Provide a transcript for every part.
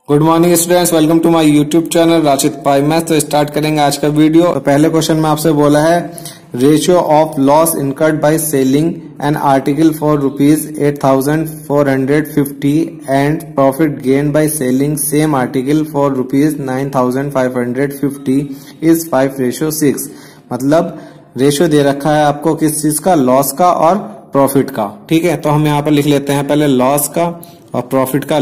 Good morning students, welcome to my YouTube channel Rashid Pai maths. तो start करेंगे आज का वीडियो। तो पहले क्वेश्चन में आपसे बोला है ratio of loss incurred by selling an article for ₹8,450 and profit gain by selling same article for ₹9,550 is 5:6। मतलब रेशियो दे रखा है आपको किस चीज का, लॉस का और प्रॉफिट का। ठीक है, तो हम यहाँ पर लिख लेते हैं पहले लॉस का और प्रॉफिट का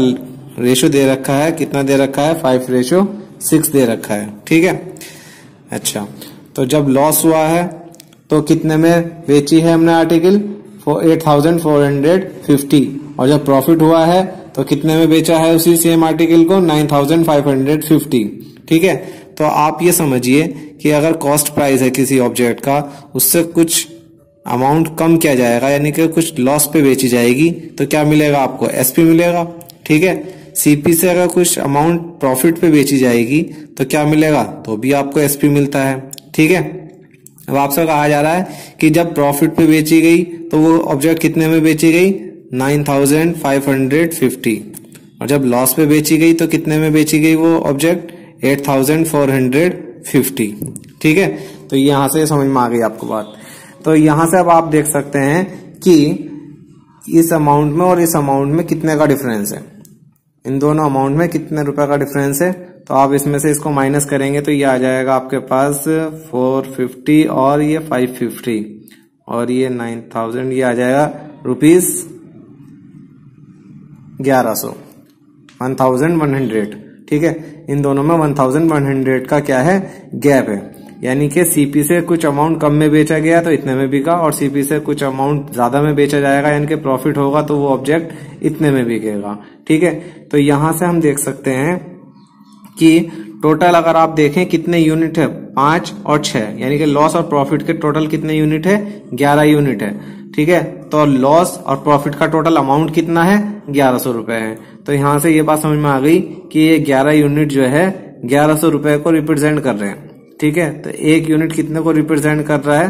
रेशियो दे रखा है। कितना दे रखा है? 5:6 दे रखा है। ठीक है, अच्छा, तो जब लॉस हुआ है तो कितने में बेची है हमने आर्टिकल? 8,450। और जब प्रॉफिट हुआ है तो कितने में बेचा है उसी सेम आर्टिकल को? 9,550। ठीक है, तो आप ये समझिए कि अगर कॉस्ट प्राइस है किसी ऑब्जेक्ट का, उससे कुछ अमाउंट कम किया जाएगा, यानी कि कुछ लॉस पे बेची जाएगी, तो क्या मिलेगा आपको? एसपी मिलेगा। ठीक है, सीपी से अगर कुछ अमाउंट प्रॉफिट पे बेची जाएगी तो क्या मिलेगा? तो भी आपको एसपी मिलता है। ठीक है, अब आपसे कहा जा रहा है कि जब प्रॉफिट पे बेची गई तो वो ऑब्जेक्ट कितने में बेची गई? 9,550। और जब लॉस पे बेची गई तो कितने में बेची गई वो ऑब्जेक्ट? 8,450। ठीक है, तो यहां से समझ में आ गई आपको बात। तो यहां से अब आप देख सकते हैं कि इस अमाउंट में और इस अमाउंट में कितने का डिफरेंस है। इन दोनों अमाउंट में कितने रुपए का डिफरेंस है? तो आप इसमें से इसको माइनस करेंगे तो ये आ जाएगा आपके पास 450 और ये 550 और ये 9,000, ये आ जाएगा ₹1100। ठीक है, इन दोनों में 1,100 का क्या है? गैप है। यानी कि सीपी से कुछ अमाउंट कम में बेचा गया तो इतने में बिका, और सीपी से कुछ अमाउंट ज्यादा में बेचा जाएगा, यानी कि प्रॉफिट होगा तो वो ऑब्जेक्ट इतने में बिकेगा। ठीक है, तो यहां से हम देख सकते हैं कि टोटल अगर आप देखें कितने यूनिट है, 5 और 6, यानी कि लॉस और प्रॉफिट के टोटल कितने यूनिट है? 11 यूनिट है। ठीक है, तो लॉस और प्रॉफिट का टोटल अमाउंट कितना है? 1,100 रुपए है। तो यहां से ये बात समझ में आ गई कि ये 11 यूनिट जो है 1,100 रुपए को रिप्रेजेंट कर रहे हैं। ठीक है, तो एक यूनिट कितने को रिप्रेजेंट कर रहा है?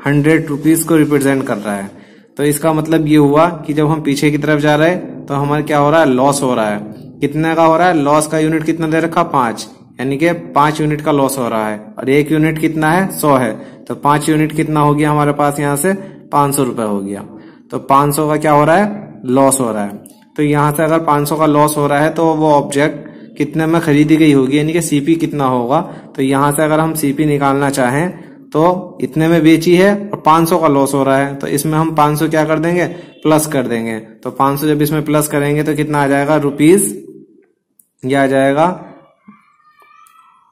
100 रुपीज को रिप्रेजेंट कर रहा है। तो इसका मतलब ये हुआ कि जब हम पीछे की तरफ जा रहे हैं तो हमारा क्या हो रहा है? लॉस हो रहा है। कितने का हो रहा है? लॉस का यूनिट कितना दे रखा? 5, यानी कि 5 यूनिट का लॉस हो रहा है। और एक यूनिट कितना है? 100 है। तो 5 यूनिट कितना हो गया हमारे पास? यहाँ से 500 रुपए हो गया। तो 500 का क्या हो रहा है? लॉस हो रहा है। तो यहां से अगर 500 का लॉस हो रहा है तो वो ऑब्जेक्ट कितने में खरीदी गई होगी, यानी कि सीपी कितना होगा? तो यहां से अगर हम सीपी निकालना चाहें तो इतने में बेची है और 500 का लॉस हो रहा है, तो इसमें हम 500 क्या कर देंगे? प्लस कर देंगे। तो 500 जब इसमें प्लस करेंगे तो कितना आ जाएगा? रुपीज, ये आ जाएगा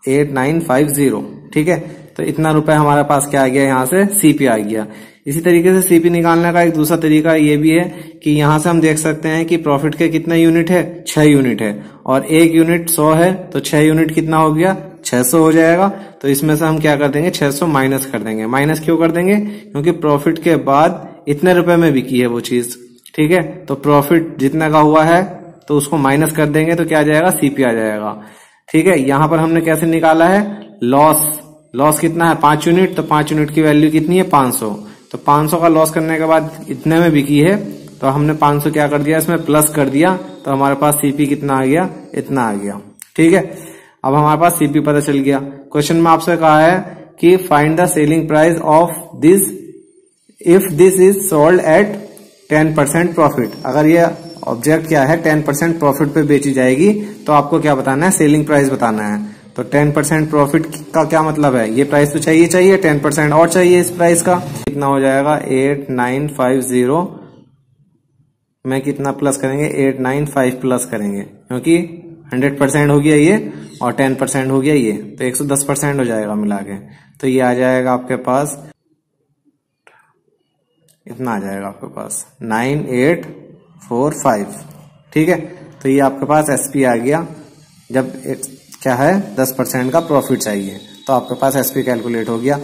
8,950। ठीक है, तो इतना रुपए हमारे पास क्या आ गया? यहाँ से सीपी आ गया। इसी तरीके से सीपी निकालने का एक दूसरा तरीका ये भी है कि यहां से हम देख सकते हैं कि प्रॉफिट के कितने यूनिट है? 6 यूनिट है। और एक यूनिट 100 है, तो 6 यूनिट कितना हो गया? 600 हो जाएगा। तो इसमें से हम क्या कर देंगे? 600 माइनस कर देंगे। माइनस क्यों कर देंगे? क्योंकि प्रॉफिट के बाद इतने रुपए में बिकी है वो चीज। ठीक है, तो प्रॉफिट जितने का हुआ है तो उसको माइनस कर देंगे तो क्या आ जाएगा? सीपी आ जाएगा। ठीक है, यहां पर हमने कैसे निकाला है? लॉस कितना है? 5 यूनिट। तो 5 यूनिट की वैल्यू कितनी है? 500। तो 500 का लॉस करने के बाद इतने में बिकी है, तो हमने 500 क्या कर दिया? इसमें प्लस कर दिया, तो हमारे पास सीपी कितना आ गया? इतना आ गया। ठीक है, अब हमारे पास सीपी पता चल गया। क्वेश्चन में आपसे कहा है कि find the selling price of this if this is sold at 10% profit. अगर ये ऑब्जेक्ट क्या है 10% प्रॉफिट पे बेची जाएगी तो आपको क्या बताना है? सेलिंग प्राइस बताना है। तो 10% प्रॉफिट का क्या मतलब है? ये प्राइस तो चाहिए 10% और चाहिए इस प्राइस का। कितना हो जाएगा? 8,950 में कितना प्लस करेंगे? 895 प्लस करेंगे, क्योंकि 100% हो गया ये और 10% हो गया ये, तो 110% हो जाएगा मिला के। तो ये आ जाएगा आपके पास, इतना आ जाएगा आपके पास 9,845। ठीक है, तो ये आपके पास एसपी आ गया। जब क्या है 10% का प्रॉफिट चाहिए तो आपके पास एसपी कैलकुलेट हो गया।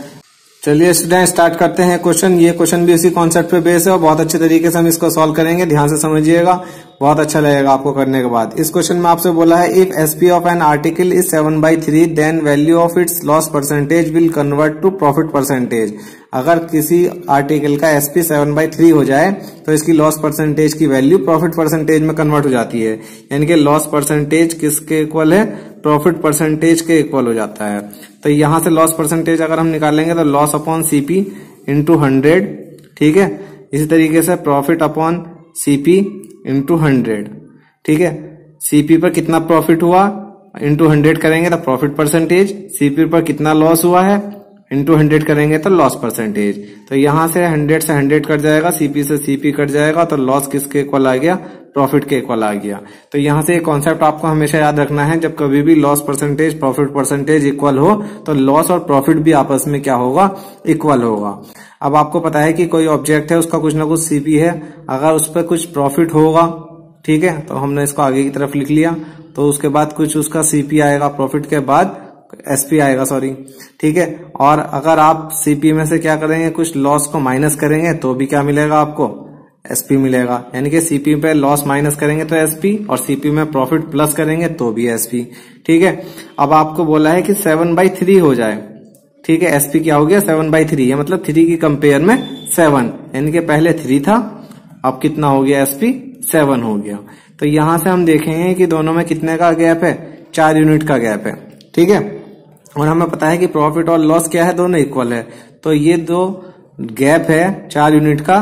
चलिए स्टूडेंट स्टार्ट करते हैं क्वेश्चन। ये क्वेश्चन भी इसी कॉन्सेप्ट पे बेस है और बहुत अच्छे तरीके से हम इसको सॉल्व करेंगे। ध्यान से समझिएगा। बहुत अच्छा लगेगा आपको करने के बाद। इस क्वेश्चन में आपसे बोला है if SP of an article is 7/3 then value of its loss percentage will convert to profit percentage. अगर किसी आर्टिकल का एसपी 7/3 हो जाए तो इसकी लॉस परसेंटेज की वैल्यू प्रॉफिट परसेंटेज में कन्वर्ट हो जाती है, यानी कि लॉस परसेंटेज किसके इक्वल है, प्रॉफिट परसेंटेज के इक्वल हो जाता है। तो यहां से लॉस परसेंटेज अगर हम निकालेंगे तो लॉस अपॉन सीपी इंटू 100, ठीक है। इसी तरीके से प्रॉफिट अपॉन सीपी इंटू 100, ठीक है। सीपी पर कितना प्रॉफिट हुआ इंटू 100 करेंगे तो प्रॉफिट परसेंटेज, सीपी पर कितना लॉस हुआ है इंटू 100 करेंगे तो लॉस परसेंटेज। तो यहां से 100 से 100 कट जाएगा, सीपी से सीपी कट जाएगा, तो लॉस किसके इक्वल आ गया, प्रॉफिट के इक्वल आ गया। तो यहां से एक कॉन्सेप्ट आपको हमेशा याद रखना है, जब कभी भी loss percentage profit percentage equal हो तो लॉस और प्रॉफिट भी आपस में क्या होगा, इक्वल होगा। अब आपको पता है कि कोई ऑब्जेक्ट है, उसका कुछ ना कुछ सीपी है, अगर उस पर कुछ प्रॉफिट होगा, ठीक है, तो हमने इसको आगे की तरफ लिख लिया, तो उसके बाद कुछ उसका सीपी आएगा, प्रॉफिट के बाद एसपी आएगा, सॉरी, ठीक है। और अगर आप सीपी में से क्या करेंगे, कुछ लॉस को माइनस करेंगे तो भी क्या मिलेगा आपको, एसपी मिलेगा। यानी कि सीपी पे लॉस माइनस करेंगे तो एसपी, और सीपी में प्रॉफिट प्लस करेंगे तो भी एसपी, ठीक है। अब आपको बोला है कि 7/3 हो जाए, ठीक है। एसपी क्या हो गया, 7/3, मतलब 3 की कंपेयर में 7, यानी कि पहले 3 था, अब कितना हो गया, एसपी 7 हो गया। तो यहां से हम देखेंगे कि दोनों में कितने का गैप है, 4 यूनिट का गैप है, ठीक है। और हमें पता है कि प्रॉफिट और लॉस क्या है, दोनों इक्वल है। तो ये दो गैप है 4 यूनिट का,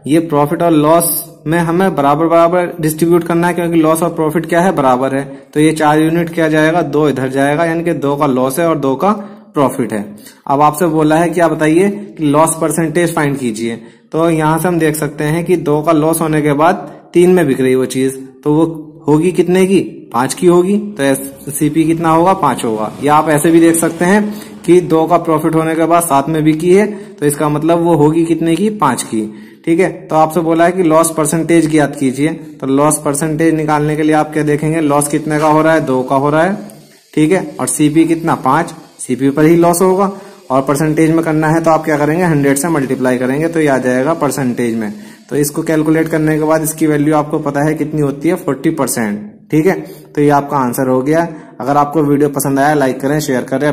ये प्रॉफिट और लॉस में हमें बराबर बराबर डिस्ट्रीब्यूट करना है, क्योंकि लॉस और प्रॉफिट क्या है, बराबर है। तो ये 4 यूनिट क्या जाएगा, 2 इधर जाएगा, यानी कि 2 का लॉस है और 2 का प्रॉफिट है। अब आपसे बोला है क्या बताइए कि लॉस परसेंटेज फाइंड कीजिए। तो यहां से हम देख सकते हैं कि 2 का लॉस होने के बाद 3 में बिक रही वो चीज, तो वो होगी कितने की, 5 की होगी। तो सीपी कितना होगा, 5 होगा। या आप ऐसे भी देख सकते हैं कि 2 का प्रॉफिट होने के बाद 7 में बिकी है, तो इसका मतलब वो होगी कितने की, 5 की, ठीक है। तो आपसे बोला है कि लॉस परसेंटेज ज्ञात कीजिए। तो लॉस परसेंटेज निकालने के लिए आप क्या देखेंगे, लॉस कितने का हो रहा है, 2 का हो रहा है, ठीक है। और सीपी कितना, 5, सीपी पर ही लॉस होगा। और परसेंटेज में करना है तो आप क्या करेंगे, 100 से मल्टीप्लाई करेंगे तो ये आ जाएगा परसेंटेज में। तो इसको कैलकुलेट करने के बाद इसकी वैल्यू आपको पता है कितनी होती है, 40%, ठीक है। तो ये आपका आंसर हो गया। अगर आपको वीडियो पसंद आया लाइक करें, शेयर करें।